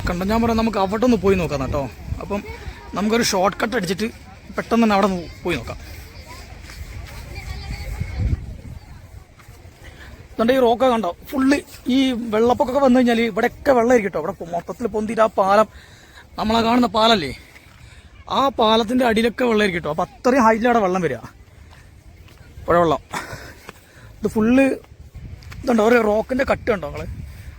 കണ്ട ഞാൻ പറയാം, നമുക്ക് അവിടെ ഒന്ന് പോയി നോക്കാം കേട്ടോ. അപ്പം നമുക്കൊരു ഷോർട്ട് കട്ട് അടിച്ചിട്ട് പെട്ടെന്ന് തന്നെ അവിടെ പോയി നോക്കാം. എന്നിട്ട് ഈ റോക്ക കണ്ടോ, ഫുള്ള് ഈ വെള്ളപ്പൊക്കൊക്കെ വന്നു കഴിഞ്ഞാൽ ഇവിടെയൊക്കെ വെള്ളമായിരിക്കും കേട്ടോ. ഇവിടെ മൊത്തത്തിൽ പൊന്തിയിട്ട് ആ പാലം, നമ്മളാ കാണുന്ന പാലല്ലേ, ആ പാലത്തിൻ്റെ അടിയിലൊക്കെ വെള്ളമായിരിക്കും കേട്ടോ. അപ്പം അത്രയും ഹൈറ്റിലാണ് വെള്ളം വരിക, പുഴവെള്ളം. ഇത് ഫുള്ള് ഇതുണ്ടോ, ഒരു റോക്കിൻ്റെ കട്ട് കണ്ടോ നിങ്ങൾ,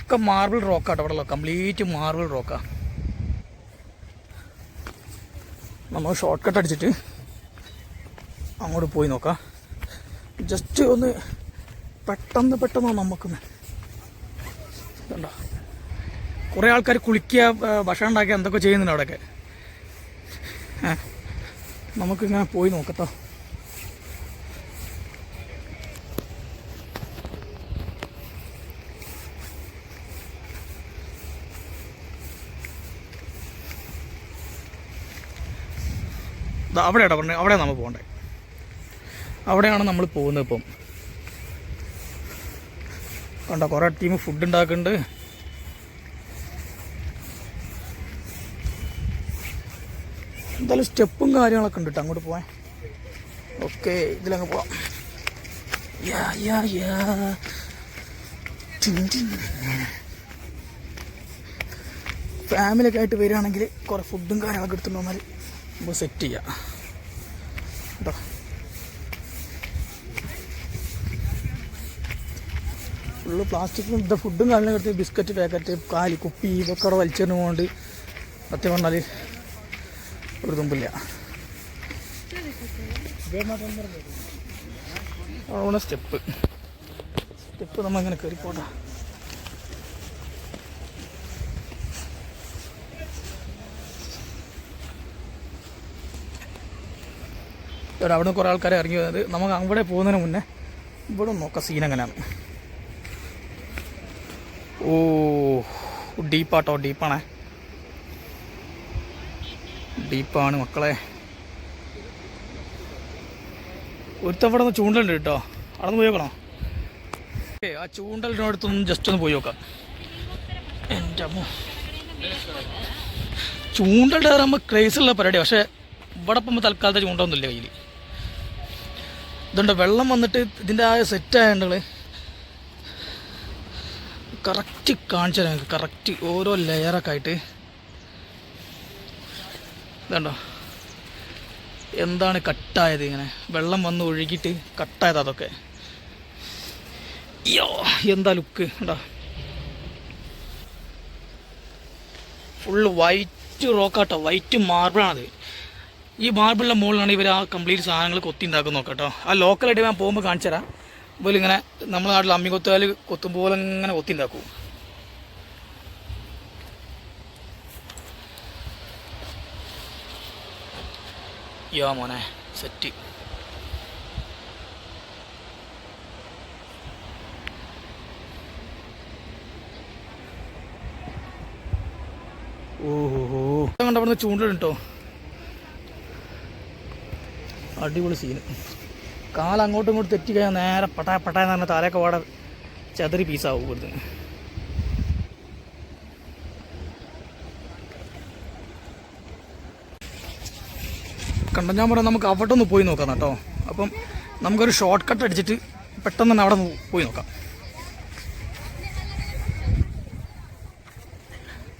ഒക്കെ മാർബിൾ റോക്കാട്ടോ. ഇവിടെ കംപ്ലീറ്റ് മാർബിൾ റോക്കാ. നമ്മൾ ഷോർട്ട് കട്ട് അടിച്ചിട്ട് അങ്ങോട്ട് പോയി നോക്കാം. ജസ്റ്റ് ഒന്ന് പെട്ടെന്ന് നമുക്ക് ഇതുണ്ടോ, കുറേ ആൾക്കാർ കുളിക്കുക, ഭക്ഷണം ഉണ്ടാക്കുക, എന്തൊക്കെ ചെയ്യുന്നുണ്ട് അവിടെയൊക്കെ. നമുക്കിങ്ങനെ പോയി നോക്കട്ടോ. അവിടെയാണോ പറഞ്ഞത്, അവിടെയാണ് നമ്മൾ പോകണ്ടേ, അവിടെയാണ് നമ്മൾ പോകുന്നത്. ഇപ്പം കണ്ടോ, കുറേ ടീം ഫുഡ് ഉണ്ടാക്കുന്നുണ്ട്. എന്തായാലും സ്റ്റെപ്പും കാര്യങ്ങളൊക്കെ ഉണ്ട് കേട്ടോ അങ്ങോട്ട് പോവാൻ. ഓക്കെ, ഇതിലങ്ങ് പോവാം. ഫാമിലിയൊക്കെ ആയിട്ട് വരികയാണെങ്കിൽ കുറേ ഫുഡും കാര്യങ്ങളൊക്കെ എടുത്തുകൊണ്ട് വന്നാൽ നമുക്ക് സെറ്റ് ചെയ്യാം കേട്ടോ. ഫുള്ള് പ്ലാസ്റ്റിക്കും ഇത് ഫുഡും കാര്യങ്ങളും എടുത്ത് ബിസ്ക്കറ്റ് പാക്കറ്റ്, കാലി കുപ്പി, ഇതൊക്കെ അവിടെ വലിച്ചെറിഞ്ഞു കൊണ്ട് സത്യം പറഞ്ഞാൽ ഒരു തുമ്പില്ല. അവിടെ സ്റ്റെപ്പ് നമ്മൾ ഇങ്ങനെ കയറിപ്പോട്ടെ. ഇവിടെ അവിടെ നിന്ന് കുറേ ആൾക്കാരെ ഇറങ്ങി വന്നത്. നമുക്ക് അവിടെ പോകുന്നതിന് മുന്നേ ഇവിടെ നോക്കാം സീൻ എങ്ങനെയാണ്. ഓ ഡീപ്പാട്ടോ, ഡീപ്പാണ് മക്കളെ. ഒരുത്തവിടെ നിന്ന് ചൂണ്ടലുണ്ട് കേട്ടോ, അവിടെ നിന്ന് പോയി നോക്കണോ? ആ ചൂണ്ടലിൻ്റെ അടുത്തൊന്നും ജസ്റ്റ് ഒന്ന് പോയി നോക്കാം. എൻ്റെ അമ്മ, ചൂണ്ടലിൻ്റെ നമ്മൾ ക്രേസുള്ള പരിപാടി. പക്ഷേ ഇവിടെ ഇപ്പം തൽക്കാലത്തെ ചൂണ്ടൊന്നുമില്ല കയ്യിൽ. ഇതുണ്ട് വെള്ളം വന്നിട്ട് ഇതിൻ്റെ ആ സെറ്റായതുകൊണ്ട് കറക്റ്റ് കാണിച്ചു തരാം. കറക്റ്റ് ഓരോ ലെയറൊക്കെ ആയിട്ട് ഇതുണ്ടോ, എന്താണ് കട്ടായത്, ഇങ്ങനെ വെള്ളം വന്ന് ഒഴുകിയിട്ട് കട്ടായത് അതൊക്കെ. യോ എന്താ ലുക്ക് ഉണ്ടോ, ഫുള്ള് വൈറ്റ് റോക്കാട്ടോ, വൈറ്റ് മാർബിളാണത്. ഈ മാർബിളിൻ്റെ മുകളിലാണ് ഇവർ ആ കംപ്ലീറ്റ് സാധനങ്ങൾ കൊത്തി ഉണ്ടാക്കും. നോക്കട്ടോ, ആ ലോക്കലായിട്ട് ഞാൻ പോകുമ്പോൾ കാണിച്ചു തരാം. അതുപോലെ ഇങ്ങനെ നമ്മുടെ നാട്ടിൽ അമ്മി കൊത്തുകാൽ കൊത്തും പോലെ ഇങ്ങനെ കൊത്തി ഉണ്ടാക്കും. യാ മോനെ സെറ്റ്. ഓഹോ കണ്ടവിടുന്ന് ചൂണ്ടിട്ടോ, അടിപൊളി സീന്. കാലങ്ങോട്ടും ഇങ്ങോട്ടും തെറ്റിക്കഴിഞ്ഞാൽ നേരെ പട്ടായെന്ന് പറഞ്ഞാൽ തലയൊക്കെ പാടെ ചതറി പീസാവും ഇവിടുന്ന്. കണ്ട ഞാൻ പറയാം, നമുക്ക് അവിടെ ഒന്ന് പോയി നോക്കാം കേട്ടോ. അപ്പം നമുക്കൊരു ഷോർട്ട് കട്ട് അടിച്ചിട്ട് പെട്ടെന്ന് തന്നെ അവിടെ പോയി നോക്കാം.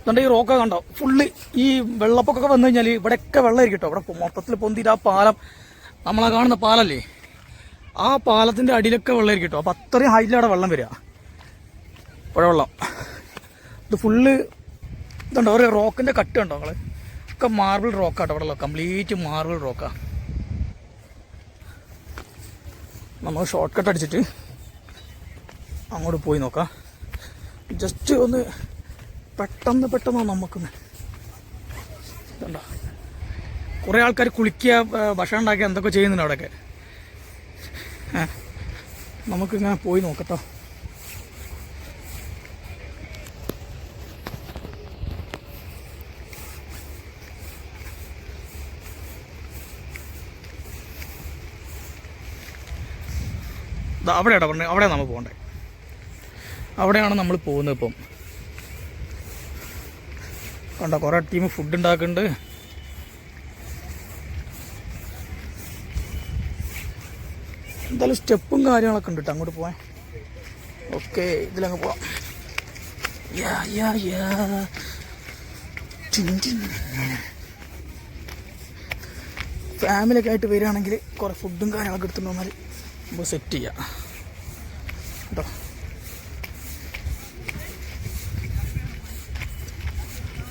എന്നിട്ട് ഈ റോക്ക കണ്ടോ, ഫുള്ള് ഈ വെള്ളപ്പൊക്കൊക്കെ വന്നു കഴിഞ്ഞാൽ ഇവിടെയൊക്കെ വെള്ളമായിരിക്കും കേട്ടോ. ഇവിടെ മൊത്തത്തിൽ പൊന്തിയിട്ട് ആ പാലം, നമ്മളാ കാണുന്ന പാലല്ലേ, ആ പാലത്തിൻ്റെ അടിയിലൊക്കെ വെള്ളമായിരിക്കും കേട്ടോ. അപ്പം അത്രയും ഹൈറ്റിലാണ് വെള്ളം വരിക, പുഴവെള്ളം. ഇത് ഫുള്ള് ഇതുണ്ടോ, ഒരു റോക്കിൻ്റെ കട്ട് കണ്ടോ നിങ്ങൾ, ഒക്കെ മാർബിൾ റോക്കാട്ടോ. ഇവിടെ കംപ്ലീറ്റ് മാർബിൾ റോക്കാ. നമ്മൾ ഷോർട്ട് കട്ട് അടിച്ചിട്ട് അങ്ങോട്ട് പോയി നോക്കാം. ജസ്റ്റ് ഒന്ന് പെട്ടെന്ന് നമുക്ക് ഇതുണ്ടോ, കുറേ ആൾക്കാർ കുളിക്കുക, ഭക്ഷണം ഉണ്ടാക്കുക, എന്തൊക്കെ ചെയ്യുന്നുണ്ട് അവിടെയൊക്കെ. നമുക്കിങ്ങനെ പോയി നോക്കട്ടോ. അവിടെയാണോ പറഞ്ഞത്, അവിടെയാണ് നമ്മൾ പോകണ്ടേ, അവിടെയാണ് നമ്മൾ പോകുന്നത്. ഇപ്പം കണ്ടോ കുറേ ടീം ഫുഡ് ഉണ്ടാക്കുന്നുണ്ട്. എന്തായാലും സ്റ്റെപ്പും കാര്യങ്ങളൊക്കെ ഉണ്ട് കേട്ടോ അങ്ങോട്ട് പോവാൻ. ഓക്കെ, ഇതിലങ്ങ് പോവാം. ഫാമിലിയൊക്കെ ആയിട്ട് വരികയാണെങ്കിൽ കുറേ ഫുഡും കാര്യങ്ങളൊക്കെ എടുത്തുകൊണ്ട് വന്നാൽ നമുക്ക് സെറ്റ് ചെയ്യാം കേട്ടോ.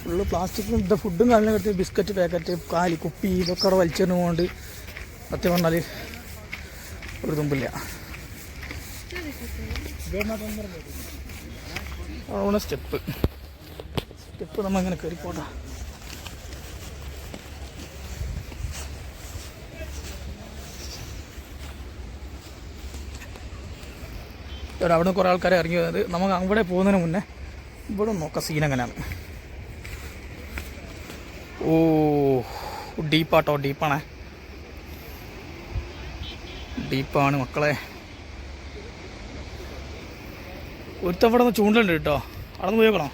ഫുള്ള് പ്ലാസ്റ്റിക്കും ഫുഡും കാര്യങ്ങളൊക്കെ എടുത്ത് ബിസ്ക്കറ്റ് പാക്കറ്റ് കാലി കുപ്പി ഇതൊക്കെ അവിടെ വലിച്ചെറിഞ്ഞു പോകൊണ്ട് സത്യം പറഞ്ഞാൽ ഒരു തുമ്പില്ല. അവിടെ സ്റ്റെപ്പ് നമ്മൾ ഇങ്ങനെ കയറി പോട്ടാ. അവിടെ നിന്ന് കുറേ ആൾക്കാരെ ഇറങ്ങി വന്നത്. നമുക്ക് അവിടെ പോകുന്നതിന് മുന്നേ ഇവിടെ നോക്കാം സീൻ എങ്ങനെയാണ്. ഓ ഡീപ്പാട്ടോ, ഡീപ്പാണ് മക്കളെ. ഒരുത്തവിടെ നിന്ന് ചൂണ്ടലുണ്ട് കേട്ടോ, അവിടെ നിന്ന് പോയി നോക്കണോ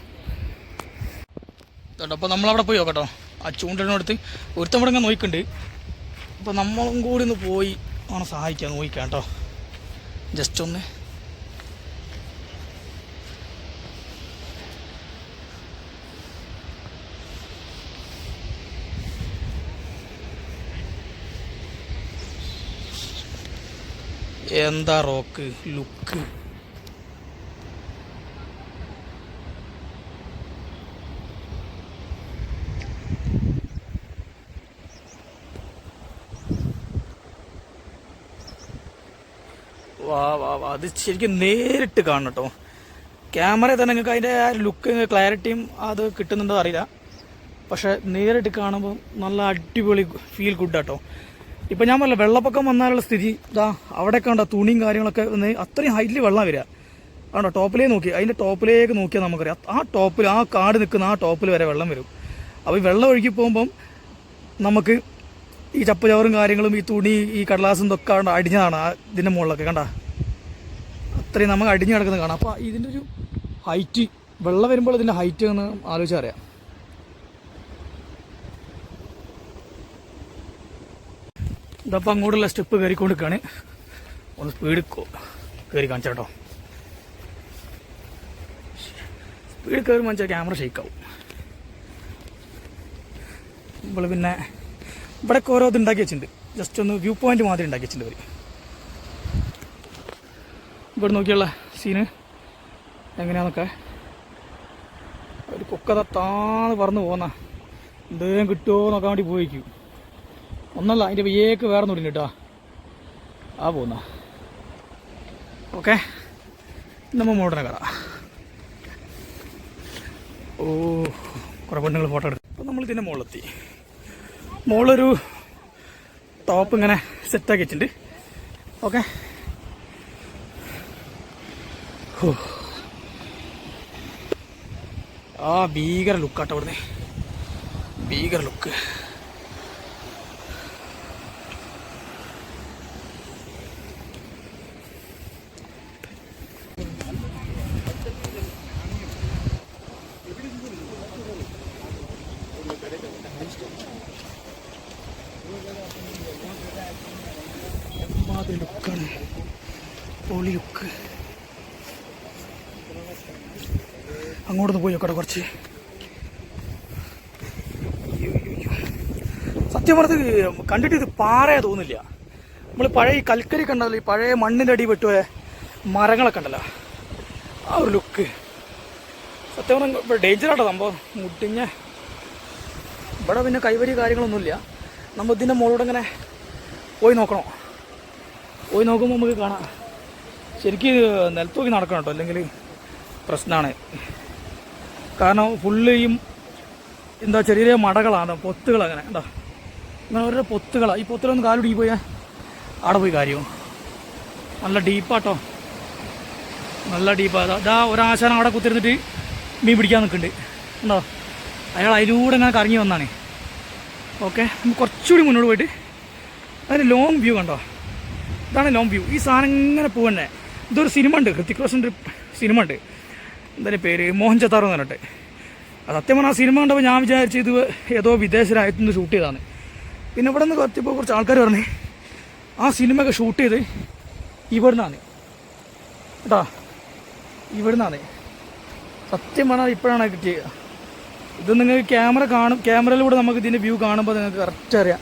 കേട്ടോ. അപ്പോൾ നമ്മളവിടെ പോയി നോക്കട്ടോ. ആ ചൂണ്ടലിനടുത്ത് ഒരുത്തവിടെ ഇങ്ങനെ നോക്കുന്നുണ്ട്. അപ്പോൾ നമ്മളും കൂടി ഒന്ന് പോയി ആണ് സഹായിക്കാം, നോക്കാം കേട്ടോ. ജസ്റ്റ് ഒന്ന് എന്താ റോക്ക് ലുക്ക്. വാ അത് ശരിക്കും നേരിട്ട് കാണണം കേട്ടോ. ക്യാമറ തന്നെ നിങ്ങൾക്ക് അതിൻ്റെ ആ ലുക്ക് ക്ലാരിറ്റിയും അത് കിട്ടുന്നുണ്ടോ അറിയില്ല. പക്ഷെ നേരിട്ട് കാണുമ്പോൾ നല്ല അടിപൊളി ഫീൽ ഗുഡ് കേട്ടോ. ഇപ്പം ഞാൻ പറഞ്ഞില്ല, വെള്ളപ്പൊക്കം വന്നാലുള്ള സ്ഥിതി ഇതാ അവിടെയൊക്കെ ഉണ്ടോ തുണിയും കാര്യങ്ങളൊക്കെ ഒന്ന് അത്രയും ഹൈറ്റിൽ വെള്ളം വരിക. ആണോ ടോപ്പിലേക്ക് നോക്കി, അതിൻ്റെ ടോപ്പിലേക്ക് നോക്കിയാൽ നമുക്കറിയാം ആ ടോപ്പിൽ ആ കാട് നിൽക്കുന്ന ആ ടോപ്പിൽ വരെ വെള്ളം വരും. അപ്പോൾ ഈ വെള്ളം ഒഴുകി പോകുമ്പം നമുക്ക് ഈ ചപ്പുചവറും കാര്യങ്ങളും ഈ തുണി ഈ കടലാസും ഇതൊക്കെ അടിഞ്ഞതാണ് ആ ഇതിൻ്റെ മുകളിലൊക്കെ കണ്ട അത്രയും നമുക്ക് അടിഞ്ഞ് കിടക്കുന്നത് കാണാം. അപ്പോൾ ഇതിൻ്റെ ഒരു ഹൈറ്റ് വെള്ളം വരുമ്പോൾ ഇതിൻ്റെ ഹൈറ്റ് എന്ന് ആലോചിച്ചാൽ അറിയാം. ഇതപ്പോൾ അങ്ങോട്ടുള്ള സ്റ്റെപ്പ് കയറിക്കൊണ്ട് നിൽക്കുകയാണ്. ഒന്ന് സ്പീഡ് കയറി കാണിച്ചാൽ കേട്ടോ. സ്പീഡ് കയറി കാണിച്ചാൽ ക്യാമറ ഷെയ്ക്കാവും. നമ്മൾ പിന്നെ ഇവിടെയൊക്കെ ഓരോ ഇത് ഉണ്ടാക്കി വെച്ചിട്ടുണ്ട്. ജസ്റ്റ് ഒന്ന് വ്യൂ പോയിന്റ് മാതിരി ഉണ്ടാക്കി വെച്ചിട്ടുണ്ട് അവർ. ഇവിടെ നോക്കിയുള്ള സീന് എങ്ങനെയാണെന്നൊക്കെ ഒരു കൊക്കത താന്ന് പറന്ന് പോന്ന എന്തെങ്കിലും കിട്ടുമോ നോക്കാൻ വേണ്ടി പോയിക്കും. ഒന്നല്ല അതിൻ്റെ വിയേക്ക് വേറെ നോടി കേട്ടോ ആ പോകുന്ന. ഓക്കെ, നമ്മൾ മോഡനെ കയറാം. ഓ കുറേ പെണ്ണുങ്ങൾ ഫോട്ടോ എടുക്കും. അപ്പോൾ നമ്മൾ ഇതിൻ്റെ മുകളിലെത്തി. മുകളിലൊരു ടോപ്പ് ഇങ്ങനെ സെറ്റാക്കി വെച്ചിട്ടുണ്ട്. ഓക്കെ, ആ ഭീകര ലുക്കാട്ടോ ഇവിടുന്ന്, ഭീകര ലുക്ക്. ലുക്കാണ്, പൊളി ലുക്ക്. അങ്ങോട്ടൊന്ന് പോയി നോക്കട്ടെ കുറച്ച്. സത്യം പറഞ്ഞത് കണ്ടിട്ട് ഇത് പാറയാ തോന്നില്ല. നമ്മൾ പഴയ കൽക്കരി കണ്ടല്ലോ, ഈ പഴയ മണ്ണിൻ്റെ അടി വെട്ടുപോയ മരങ്ങളൊക്കെ ഉണ്ടല്ലോ, ആ ഒരു ലുക്ക്. സത്യം പറഞ്ഞാൽ ഡേഞ്ചറാട്ടോ സംഭവം. മുട്ടിഞ്ഞ ഇവിടെ പിന്നെ കൈവരി കാര്യങ്ങളൊന്നുമില്ല. നമ്മൾ ഇതിൻ്റെ മുകളിലൂടെ ഇങ്ങനെ പോയി നോക്കണോ, പോയി നോക്കുമ്പോൾ നമുക്ക് കാണാം. ശരിക്കും നിലത്ത് നോക്കി നടക്കണം കേട്ടോ, അല്ലെങ്കിൽ പ്രശ്നമാണ്. കാരണം ഫുള്ള് ഈ എന്താ ചെറിയ ചെറിയ മടകളാണ്, പൊത്തുകൾ അങ്ങനെ എന്താ ഇങ്ങനെ ഓരോ പൊത്തുകളാണ്. ഈ പൊത്തുകളൊന്ന് കാലുടി പോയാൽ അവിടെ പോയി കാര്യവും. നല്ല ഡീപ്പാട്ടോ, നല്ല ഡീപ്പാണ്. അതാ ഒരാശാനം അവിടെ കുത്തിരുന്നിട്ട് മീൻ പിടിക്കാൻ നിൽക്കുന്നുണ്ട് ഉണ്ടോ. അയാൾ അതിലൂടെ ഇങ്ങനെ കറങ്ങി വന്നാണ്. ഓക്കെ, നമുക്ക് കുറച്ചുകൂടി മുന്നോട്ട് പോയിട്ട് അതിന് ലോങ് വ്യൂ കണ്ടോ, ഇതാണ് ലോങ് വ്യൂ. ഈ സാധനം ഇങ്ങനെ പോകണേ. ഇതൊരു സിനിമ ഉണ്ട്, ഹൃത്തിക് റോഷൻ്റെ ഒരു സിനിമ ഉണ്ട്, എന്തായാലും പേര് മോഹൻചത്താറോ എന്ന് പറഞ്ഞിട്ട്. സത്യം പറഞ്ഞാൽ ആ സിനിമ കണ്ടപ്പോൾ ഞാൻ വിചാരിച്ചു ഇത് ഏതോ വിദേശ രാജ്യത്തു നിന്ന് ഷൂട്ട് ചെയ്തതാണ്. പിന്നെ ഇവിടെ നിന്ന് എത്തിയപ്പോൾ കുറച്ച് ആൾക്കാർ പറഞ്ഞ് ആ സിനിമയൊക്കെ ഷൂട്ട് ചെയ്ത് ഇവിടുന്നാണ് കേട്ടോ, ഇവിടുന്നാണ്. സത്യം പറഞ്ഞാൽ ഇപ്പോഴാണ് കിട്ടിയത്. ഇത് നിങ്ങൾക്ക് ക്യാമറയിലൂടെ നമുക്ക് ഇതിൻ്റെ വ്യൂ കാണുമ്പോൾ നിങ്ങൾക്ക് കറക്റ്റ് അറിയാം.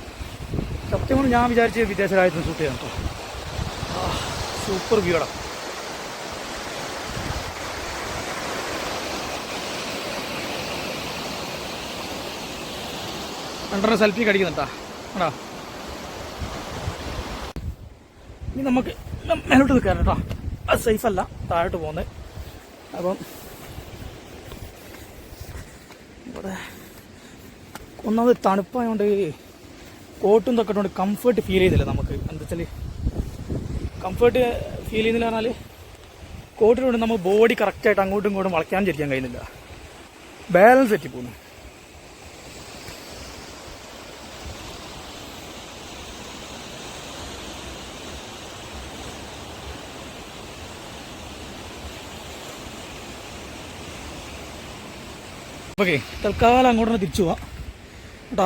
സത്യം പറഞ്ഞാൽ ഞാൻ വിചാരിച്ചത് വിദേശ രാജ്യത്ത് നിന്ന് ഷൂട്ട് ചെയ്യണം കേട്ടോ. സൂപ്പർ വ്യൂ ആണ്. രണ്ടെണ്ണം സെൽഫി കടിക്കുന്നുണ്ടാ കേട്ടോ. ഇനി നമുക്ക് മേലോട്ട് നിൽക്കാൻ കേട്ടോ, അത് സേഫല്ല, താഴോട്ട് പോകുന്നത്. അപ്പം ഇവിടെ ഒന്നാമത് തണുപ്പായതുകൊണ്ട് കോട്ടും തൊക്കെ കൊണ്ട് കംഫേർട്ട് ഫീൽ ചെയ്തില്ല നമുക്ക്. എന്താ വെച്ചാൽ കംഫേർട്ട് ഫീൽ ചെയ്യുന്നില്ല പറഞ്ഞാൽ കോട്ടിനുകൊണ്ട് നമ്മൾ ബോഡി കറക്റ്റായിട്ട് അങ്ങോട്ടും ഇങ്ങോട്ടും വളയ്ക്കാൻ ചരിക്കാൻ കഴിയുന്നില്ല, ബാലൻസ് തെറ്റി പോകുന്നു. ഓക്കെ, തൽക്കാലം അങ്ങോട്ട് തിരിച്ചു പോവാം കേട്ടോ.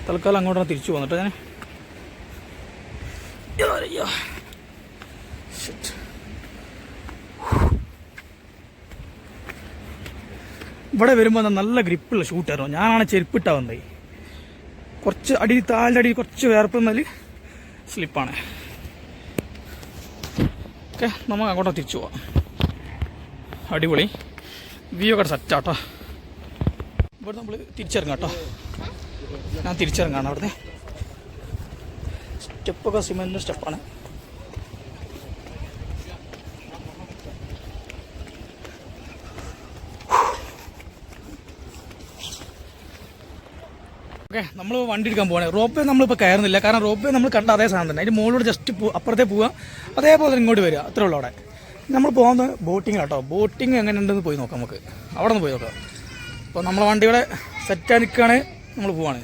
തൽക്കാലം അങ്ങോട്ട് തിരിച്ചു പോകാം കേട്ടോ. ഞാൻ ഇവിടെ വരുമ്പോൾ നല്ല ഗ്രിപ്പുള്ള ഷൂട്ടായിരുന്നു. ഞാനാണ് ചെരുപ്പിട്ടാ വന്നത്. കുറച്ച് അടി താഴെ അടി കുറച്ച് വേർപ്പെന്നാൽ സ്ലിപ്പാണ്. ഓക്കെ, നമുക്ക് അങ്ങോട്ട് തിരിച്ചു പോവാം. അടിപൊളി വ്യൂ ഒക്കെ സെറ്റാട്ടോ. ഇവിടെ നമ്മൾ തിരിച്ചിറങ്ങാം കേട്ടോ. ഞാൻ തിരിച്ചിറങ്ങാണ്. അവിടുന്ന് സ്റ്റെപ്പൊക്കെ സിമെൻറ്റിൻ്റെ സ്റ്റെപ്പാണ്. ഓക്കെ, നമ്മൾ വണ്ടി എടുക്കാൻ പോവാണ്. റോപ്പ് വേ നമ്മളിപ്പോൾ കയറുന്നില്ല, കാരണം റോപ്പ് വേ നമ്മൾ കണ്ട അതേ സാധനം തന്നെ. അതിൻ്റെ മുകളിലൂടെ ജസ്റ്റ് അപ്പുറത്തേ പോവുക, അതേപോലെ ഇങ്ങോട്ട് വരിക, അത്രേ ഉള്ളൂ. അവിടെ നമ്മൾ പോകുന്നത് ബോട്ടിങ് കേട്ടോ. ബോട്ടിങ് എങ്ങനെ ഉണ്ടെന്ന് പോയി നോക്കാം നമുക്ക്. അവിടെ നിന്ന് പോയി നോക്കാം. അപ്പോൾ നമ്മളെ വണ്ടിയുടെ സെറ്റായി നിൽക്കുകയാണ്, നമ്മൾ പോവാണ്.